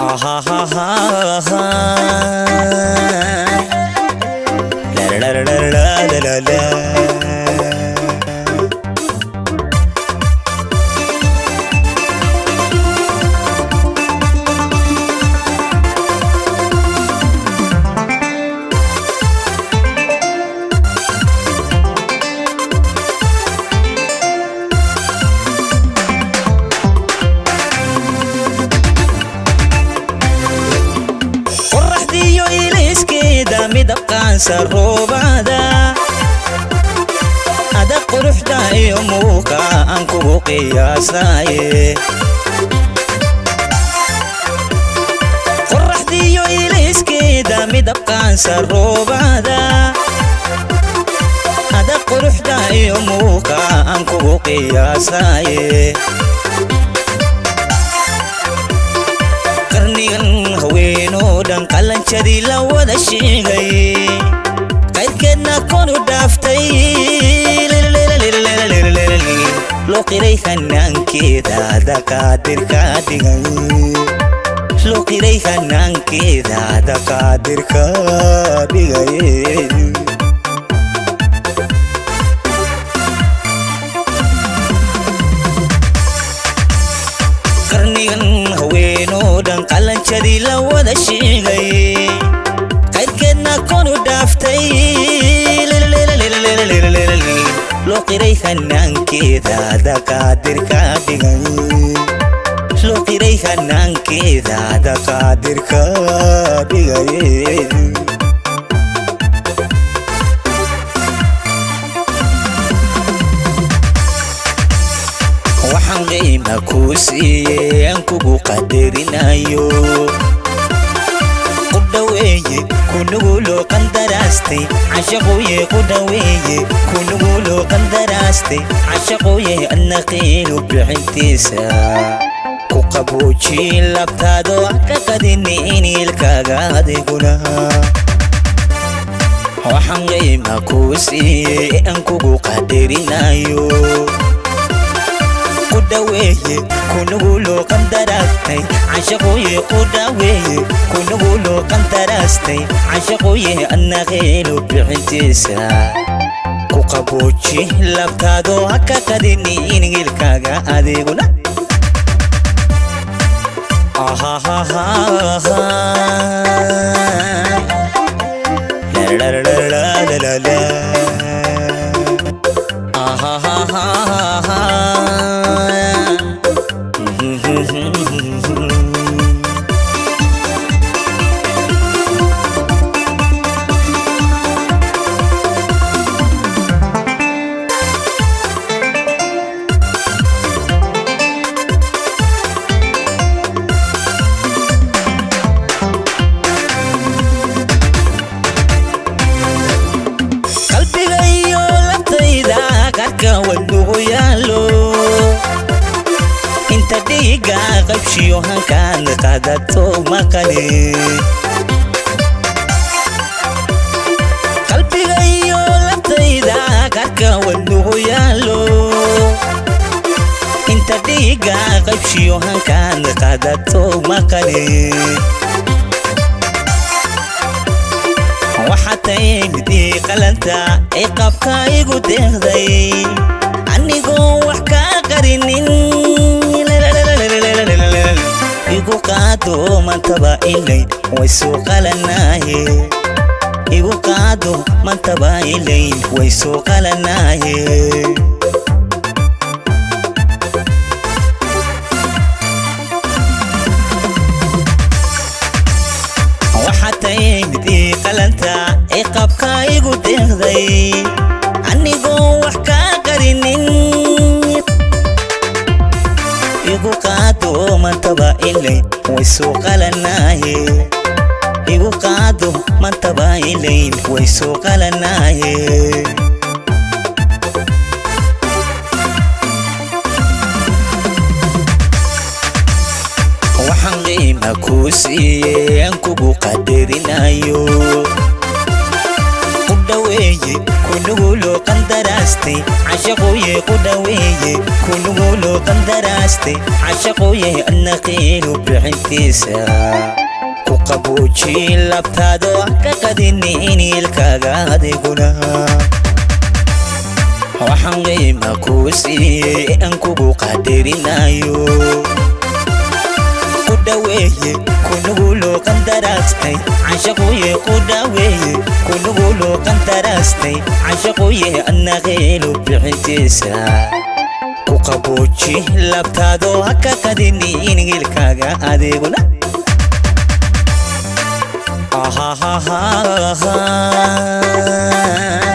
ha ha ha ha. La la la la la la la. midabkaan saroobada ada quruxda iyo muuqa aan kugu qiyaasaaye qorraxdiyo iliskeeda midabkaan saroobada ada quruxda iyo muuqa aan kugu qiyaasaaye qarnigan haweenoo dhan qalanjadii la wada sheegay qayrkeedna konu dhaaftay loo qiray hanaankeeda daqaadirka dhigay loo qiray hanaankeeda daqaadirka dhigay qarnigan haweenoo dhan qalanjadii la wada sheegay qayrkeedna konu dhaaftay loo qiray hanaankeeda daqaadirka dhigay loo qiray hanaankeeda daqaadirka dhigay waxaan qiima kuu siiyey aan kugu qadarinayo qudhaweeye kunuguloo qandaraastay cashaqooye qudhaweeye kunuguloo qandaraastay cashaqooye adna qiilu bixintiisa ku qaboojii labtaado ka qadini iniilkaaga adiguna waxaan qiima kuu siiyey aan kugu qadarinayo qudhaweeye kunuguloo qandaraastay cashaqooye qudhaweeye kunuguloo qandaraastay cashaqooye adna qiilu bixintiisa ku qabooji labtaado ka qadini iniilkaaga adiguna la la la la la la la. inta dhiiga qabshiyo hankaan qaadato maqale qalbiga iyo laftayda qarka wadnuhu yaalo inta dhiiga qabshiyo hankaan qaadato maqale waxatay midii qalanta ee qabka igu deeqday anigoo wax ka qarinin igu qaado mantaba ilay way soo qalanaaye igu qaado mantaba ilay way soo qalanaaye waxatay midii qalanta ee qabka igu deeqday anigoo wax ka qarinin igu qaado mantaba ilay way soo qalanaaye igu qaado mantaba ilay way soo qalanaaye waxaan qiima kuu siiyey aan kugu qadarinayo قدوي كنقولو قندراستي عشقوي قدوي كنقولو قندراستي عشقوي النقيل بحنتيسا وقبوشي لبتادو كقدنيني الكاغاديقنا وحنغي مكوسي انكو قادرينايو قدوي كنقولو قندراستي عشقوي قدوي كنقولو قندراستي عشقوي النغيل بحنتيسا وقبوشي لبتادو كقدنيني الكاغاديقنا ha ha ha ha